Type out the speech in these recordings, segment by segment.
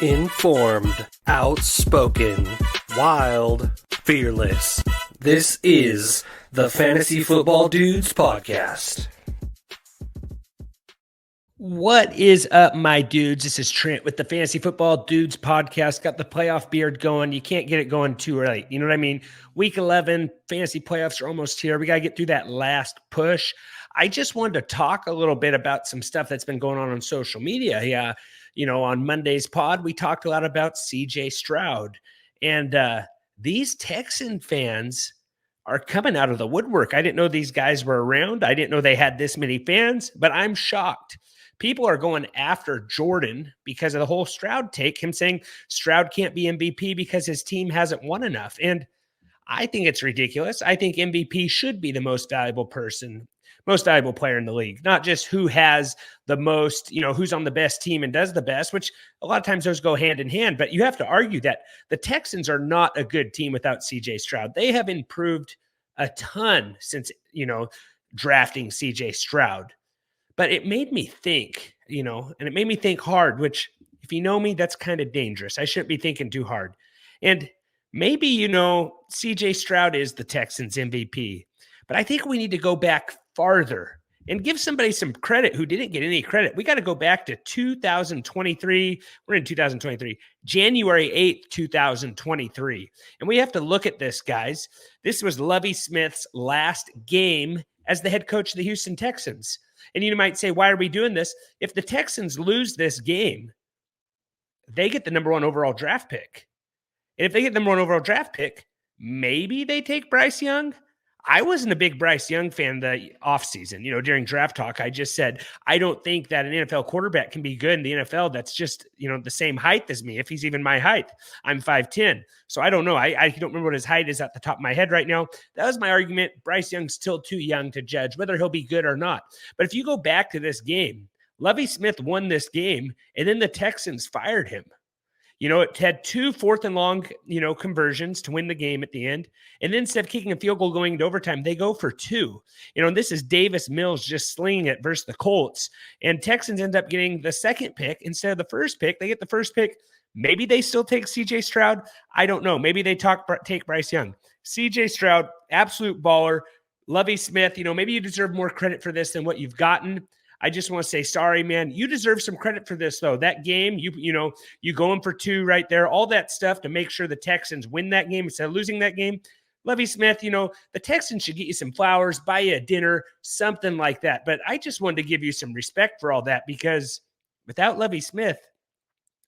Informed, outspoken, wild, fearless. This is the Fantasy Football Dudes Podcast. What is up, my dudes? This is Trent with the Fantasy Football Dudes Podcast. Got the playoff beard going. You can't get it going too early. You know what I mean? Week 11, fantasy playoffs are almost here. We got to get through that last push. I just wanted to talk a little bit about some stuff that's been going on social media. Yeah, on Monday's pod, we talked a lot about CJ Stroud. And these Texan fans are coming out of the woodwork. I didn't know these guys were around. I didn't know they had this many fans, but I'm shocked. People are going after Jordan because of the whole Stroud take, him saying Stroud can't be MVP because his team hasn't won enough. And I think it's ridiculous. I think MVP should be the most valuable player in the league, not just who has the most, who's on the best team and does the best, which a lot of times those go hand in hand. But you have to argue that the Texans are not a good team without CJ Stroud. They have improved a ton since, drafting CJ Stroud. But it made me think, and it made me think hard, which if you know me, that's kind of dangerous. I shouldn't be thinking too hard. And maybe, CJ Stroud is the Texans MVP, but I think we need to go back farther and give somebody some credit who didn't get any credit. We got to go back to 2023. We're in 2023, January 8th, 2023. And we have to look at this, guys. This was Lovie Smith's last game as the head coach of the Houston Texans. And you might say, why are we doing this? If the Texans lose this game, they get the number one overall draft pick. And if they get the number one overall draft pick, maybe they take Bryce Young. I wasn't a big Bryce Young fan the offseason. During draft talk, I just said, I don't think that an NFL quarterback can be good in the NFL that's just, the same height as me, if he's even my height. I'm 5'10". So I don't know. I don't remember what his height is at the top of my head right now. That was my argument. Bryce Young's still too young to judge whether he'll be good or not. But if you go back to this game, Lovie Smith won this game, and then the Texans fired him. It had 2 4th and long, conversions to win the game at the end. And then instead of kicking a field goal going into overtime, they go for 2. And this is Davis Mills just slinging it versus the Colts. And Texans end up getting the second pick instead of the first pick. They get the first pick. Maybe they still take CJ Stroud. I don't know. Maybe they take Bryce Young. CJ Stroud, absolute baller. Lovie Smith, maybe you deserve more credit for this than what you've gotten. I just want to say, sorry, man. You deserve some credit for this, though. That game, you going for 2 right there, all that stuff to make sure the Texans win that game instead of losing that game. Lovie Smith, the Texans should get you some flowers, buy you a dinner, something like that. But I just wanted to give you some respect for all that because without Lovie Smith,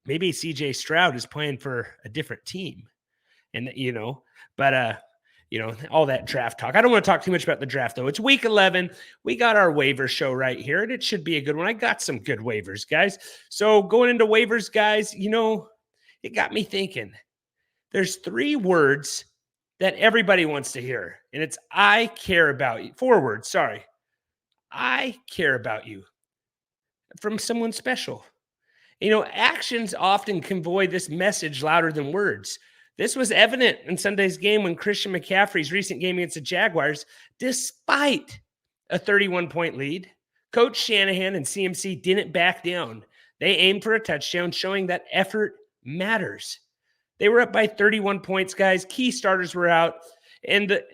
maybe CJ Stroud is playing for a different team. And, all that draft talk. I don't want to talk too much about the draft, though. It's week 11. We got our waiver show right here, and it should be a good one. I got some good waivers, guys. So going into waivers, guys, it got me thinking. There's 3 words that everybody wants to hear, and it's I care about you. 4 words, sorry. I care about you from someone special. Actions often convey this message louder than words. This was evident in Sunday's game when Christian McCaffrey's recent game against the Jaguars, despite a 31-point lead, Coach Shanahan and CMC didn't back down. They aimed for a touchdown, showing that effort matters. They were up by 31 points, guys. Key starters were out, and the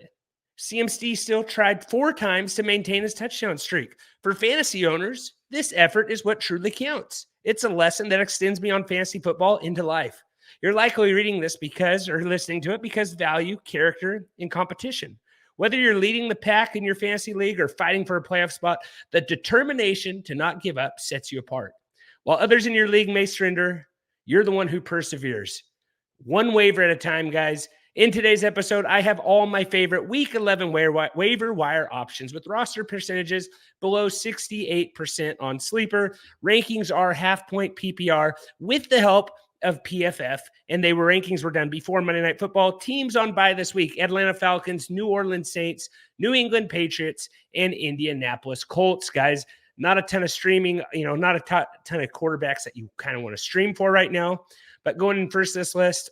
CMC still tried 4 times to maintain his touchdown streak. For fantasy owners, this effort is what truly counts. It's a lesson that extends beyond fantasy football into life. You're likely reading this or listening to it because value, character, and competition. Whether you're leading the pack in your fantasy league or fighting for a playoff spot, the determination to not give up sets you apart. While others in your league may surrender, you're the one who perseveres. One waiver at a time, guys. In today's episode, I have all my favorite Week 11 waiver wire options with roster percentages below 68% on Sleeper. Rankings are half-point PPR with the help of PFF, and rankings were done before Monday Night Football. Teams on bye this week: Atlanta Falcons, New Orleans Saints, New England Patriots, and Indianapolis Colts. Guys, not a ton of streaming, not a ton of quarterbacks that you kind of want to stream for right now. But going in first this list,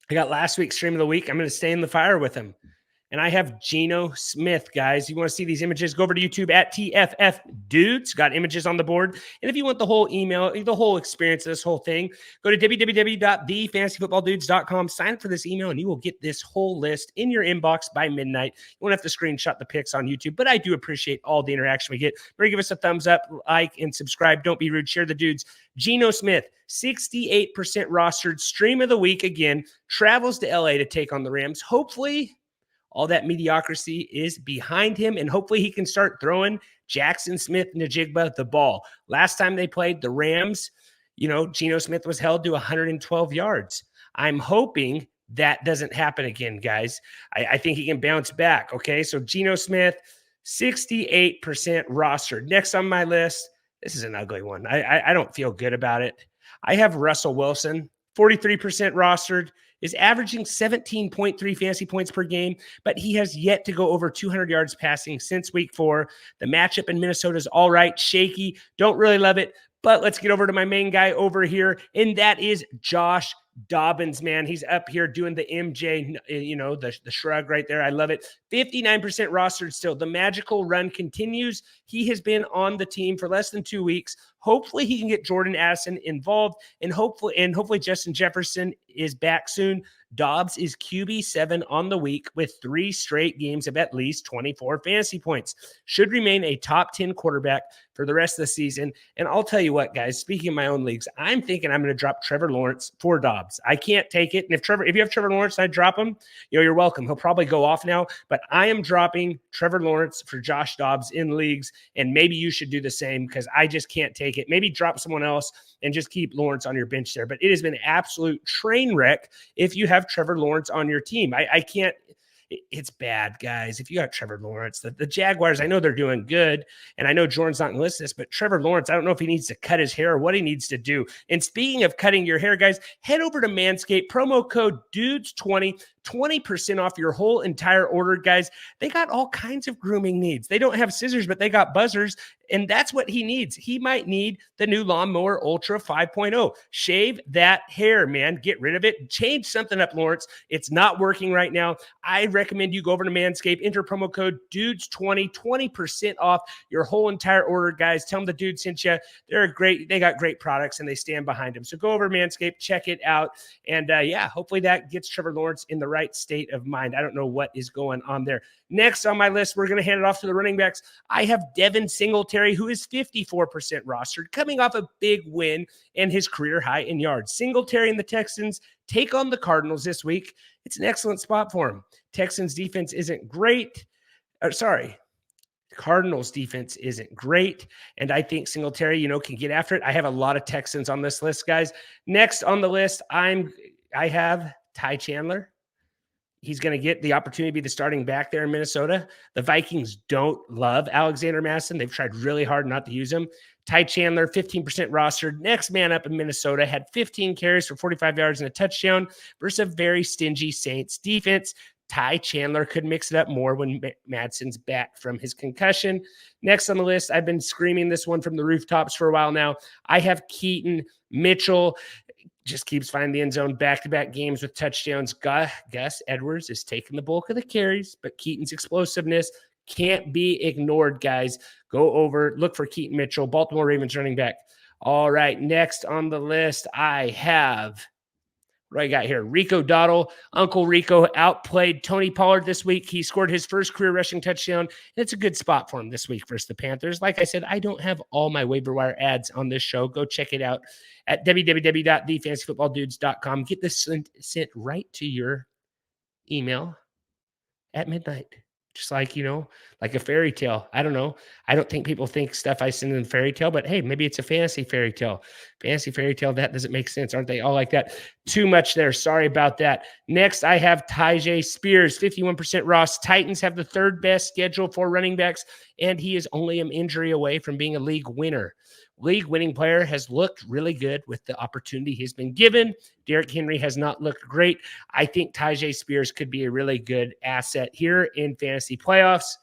I got last week's stream of the week. I'm going to stay in the fire with him. and I have Geno Smith, guys. You want to see these images, go over to YouTube at TFF Dudes. Got images on the board. And if you want the whole email, the whole experience of this whole thing, go to www.thefantasyfootballdudes.com, sign up for this email, and you will get this whole list in your inbox by midnight. You won't have to screenshot the pics on YouTube, but I do appreciate all the interaction we get. Remember, give us a thumbs up, like, and subscribe. Don't be rude. Share the dudes. Geno Smith, 68% rostered, stream of the week again, travels to LA to take on the Rams. Hopefully, all that mediocrity is behind him, and hopefully he can start throwing Jackson Smith-Njigba the ball. Last time they played the Rams, Geno Smith was held to 112 yards. I'm hoping that doesn't happen again, guys. I think he can bounce back, okay? So Geno Smith, 68% rostered. Next on my list, this is an ugly one. I don't feel good about it. I have Russell Wilson, 43% rostered, is averaging 17.3 fantasy points per game, but he has yet to go over 200 yards passing since week 4. The matchup in Minnesota is all right, shaky, don't really love it, but let's get over to my main guy over here, and that is Josh Dobbins, man. He's up here doing the MJ, the shrug right there. I love it. 59% rostered still. The magical run continues. He has been on the team for less than 2 weeks. Hopefully he can get Jordan Addison involved, and hopefully Justin Jefferson is back soon. Dobbs is QB7 on the week with 3 straight games of at least 24 fantasy points. Should remain a top 10 quarterback for the rest of the season. And I'll tell you what, guys, speaking of my own leagues, I'm thinking I'm going to drop Trevor Lawrence for Dobbs. I can't take it. And if you have Trevor Lawrence, I drop him, you're welcome. He'll probably go off now, but I am dropping Trevor Lawrence for Josh Dobbs in leagues. And maybe you should do the same, because I just can't take it. Maybe drop someone else and just keep Lawrence on your bench there. But it has been an absolute train wreck if you have Trevor Lawrence on your team. I can't. It's bad, guys. If you got Trevor Lawrence, the Jaguars, I know they're doing good, and I know Jordan's not going to list this, but Trevor Lawrence, I don't know if he needs to cut his hair or what he needs to do. And speaking of cutting your hair, guys, head over to Manscaped, promo code DUDES20, 20% off your whole entire order, guys. They got all kinds of grooming needs. They don't have scissors, but they got buzzers, and that's what he needs. He might need the new Lawnmower Ultra 5.0. Shave that hair, man. Get rid of it. Change something up, Lawrence. It's not working right now. I recommend you go over to Manscaped, enter promo code DUDES20, 20% off your whole entire order, guys. Tell them the dude sent you. They got great products, and they stand behind them. So go over to Manscaped, check it out, and hopefully that gets Trevor Lawrence in the right state of mind. I don't know what is going on there. Next on my list, we're going to hand it off to the running backs. I have Devin Singletary, who is 54% rostered, coming off a big win and his career high in yards. Singletary and the Texans take on the Cardinals this week. It's an excellent spot for him. Texans defense isn't great. Cardinals defense isn't great, and I think Singletary, can get after it. I have a lot of Texans on this list, guys. Next on the list, I have Ty Chandler. He's going to get the opportunity to be the starting back there in Minnesota. The Vikings don't love Alexander Mattison. They've tried really hard not to use him. Ty Chandler, 15% rostered. Next man up in Minnesota, had 15 carries for 45 yards and a touchdown versus a very stingy Saints defense. Ty Chandler could mix it up more when Madsen's back from his concussion. Next on the list, I've been screaming this one from the rooftops for a while now. I have Keaton Mitchell. Just keeps finding the end zone, back-to-back games with touchdowns. Gus Edwards is taking the bulk of the carries, but Keaton's explosiveness can't be ignored, guys. Go over, look for Keaton Mitchell, Baltimore Ravens running back. All right, next on the list, I have, what do I got here? Rico Dowdle. Uncle Rico outplayed Tony Pollard this week. He scored his first career rushing touchdown, and it's a good spot for him this week versus the Panthers. Like I said, I don't have all my waiver wire ads on this show. Go check it out at www.thefantasyfootballdudes.com. Get this sent right to your email at midnight. Just like, like a fairy tale. I don't know. I don't think people think stuff I send in fairy tale, but hey, maybe it's a fantasy fairy tale. Fantasy fairy tale, that doesn't make sense. Aren't they all like that? Too much there. Sorry about that. Next, I have Tyjae Spears, 51% Ross. Titans have the third best schedule for running backs, and he is only an injury away from being a league winner. League winning player, has looked really good with the opportunity he's been given. Derrick Henry has not looked great. I think Tyjae Spears could be a really good asset here in fantasy playoffs.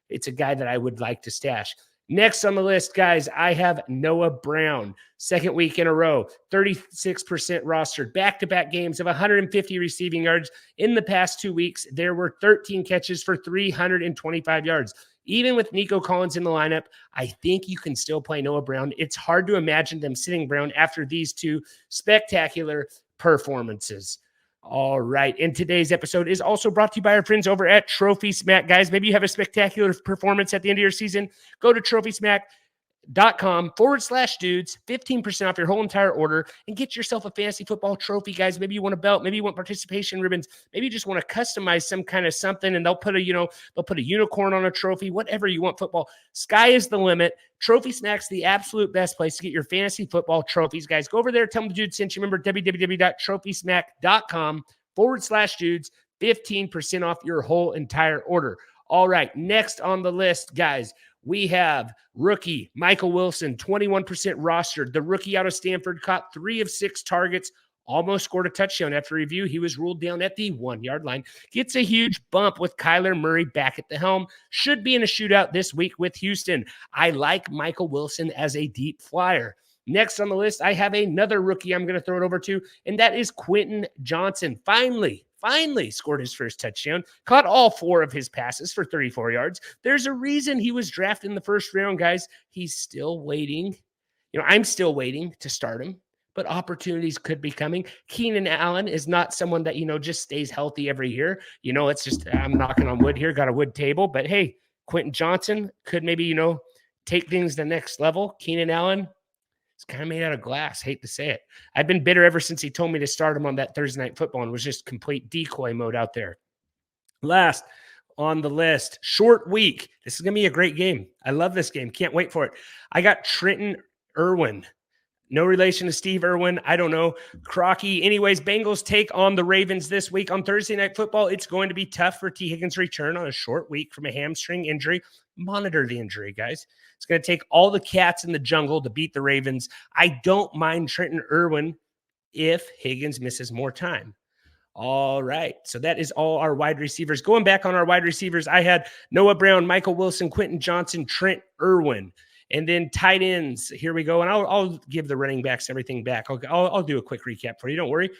It's a guy that I would like to stash. Next on the list, guys, I have Noah Brown. Second week in a row, 36% rostered, back-to-back games of 150 receiving yards. In the past 2 weeks, there were 13 catches for 325 yards. Even with Nico Collins in the lineup, I think you can still play Noah Brown. It's hard to imagine them sitting Brown after these two spectacular performances. All right. And today's episode is also brought to you by our friends over at Trophy Smack. Guys, maybe you have a spectacular performance at the end of your season. Go to TrophySmack.com/dudes, 15% off your whole entire order, and get yourself a fantasy football trophy, guys. Maybe you want a belt, maybe you want participation ribbons, maybe you just want to customize some kind of something, and they'll put a unicorn on a trophy, whatever you want. Football, sky is the limit. Trophy Smack's the absolute best place to get your fantasy football trophies, guys. Go over there, tell them the dude sent you. Remember, www.TrophySmack.com/dudes, 15% off your whole entire order. All right, next on the list, guys, we have rookie Michael Wilson, 21% rostered. The rookie out of Stanford caught 3 of 6 targets, almost scored a touchdown. After review, he was ruled down at the 1-yard line. Gets a huge bump with Kyler Murray back at the helm. Should be in a shootout this week with Houston. I like Michael Wilson as a deep flyer. Next on the list, I have another rookie I'm going to throw it over to, and that is Quentin Johnson. Finally scored his first touchdown, caught all 4 of his passes for 34 yards. There's a reason he was drafted in the first round, guys. He's still waiting. I'm still waiting to start him, but opportunities could be coming. Keenan Allen is not someone that, just stays healthy every year. It's just, I'm knocking on wood here, got a wood table, but hey, Quentin Johnson could maybe, take things to the next level. Keenan Allen, it's kind of made out of glass. Hate to say it. I've been bitter ever since he told me to start him on that Thursday Night Football and was just complete decoy mode out there. Last on the list, short week. This is going to be a great game. I love this game. Can't wait for it. I got Trenton Irwin. No relation to Steve Irwin. I don't know. Crocky. Anyways, Bengals take on the Ravens this week on Thursday Night Football. It's going to be tough for T. Higgins' return on a short week from a hamstring injury. Monitor the injury, guys. It's going to take all the cats in the jungle to beat the Ravens. I don't mind Trenton Irwin if Higgins misses more time. All right. So that is all our wide receivers. Going back on our wide receivers, I had Noah Brown, Michael Wilson, Quentin Johnson, Trent Irwin. And then tight ends, here we go. And I'll give the running backs everything back. I'll do a quick recap for you. Don't worry.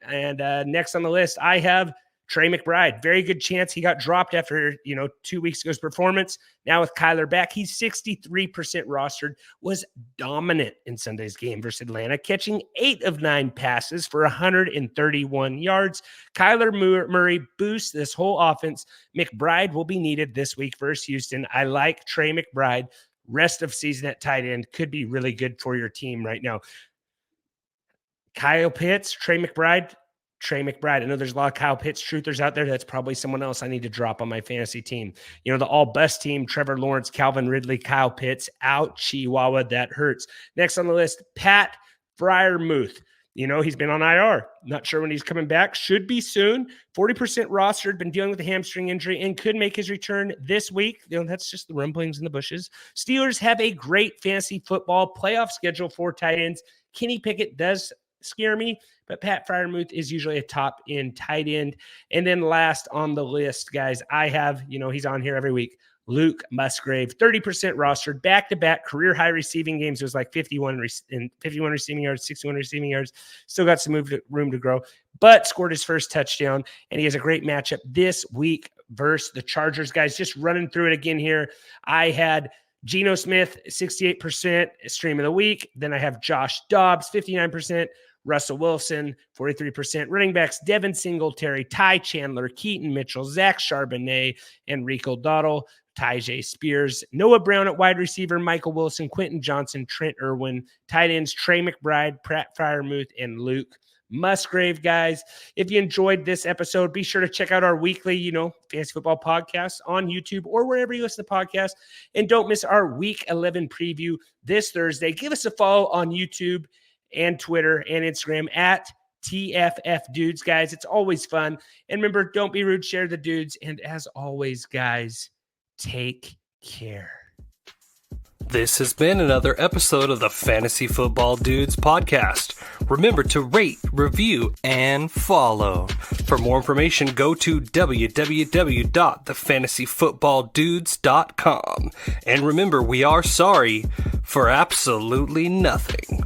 And next on the list, I have Trey McBride. Very good chance he got dropped after, 2 weeks ago's performance. Now with Kyler back, he's 63% rostered, was dominant in Sunday's game versus Atlanta, catching 8 of 9 passes for 131 yards. Kyler Murray boosts this whole offense. McBride will be needed this week versus Houston. I like Trey McBride. Rest of season at tight end could be really good for your team right now. Kyle Pitts, Trey McBride. I know there's a lot of Kyle Pitts truthers out there. That's probably someone else I need to drop on my fantasy team. The all-bust team, Trevor Lawrence, Calvin Ridley, Kyle Pitts, out Chihuahua. That hurts. Next on the list, Pat Freiermuth. He's been on IR. Not sure when he's coming back. Should be soon. 40% rostered, been dealing with a hamstring injury and could make his return this week. That's just the rumblings in the bushes. Steelers have a great fantasy football playoff schedule for tight ends. Kenny Pickett does scare me, but Pat Freiermuth is usually a top end tight end. And then last on the list, guys, I have, he's on here every week, Luke Musgrave, 30% rostered, back-to-back career high receiving games. It was like 51 receiving yards, 61 receiving yards. Still got some room to grow, but scored his first touchdown, and he has a great matchup this week versus the Chargers. Guys, just running through it again here. I had Geno Smith, 68% stream of the week. Then I have Josh Dobbs, 59%. Russell Wilson, 43%. Running backs, Devin Singletary, Ty Chandler, Keaton Mitchell, Zach Charbonnet, and Rico Dowdle. Tyjae Spears, Noah Brown at wide receiver, Michael Wilson, Quentin Johnson, Trent Irwin, tight ends, Trey McBride, Pat Freiermuth, and Luke Musgrave. Guys, if you enjoyed this episode, be sure to check out our weekly, fantasy football podcast on YouTube or wherever you listen to podcasts. And don't miss our week 11 preview this Thursday. Give us a follow on YouTube and Twitter and Instagram at TFF Dudes, guys. It's always fun. And remember, don't be rude, share the dudes. And as always, guys, take care. This has been another episode of the Fantasy Football Dudes podcast. Remember to rate, review, and follow. For more information, go to www.thefantasyfootballdudes.com. And remember, we are sorry for absolutely nothing.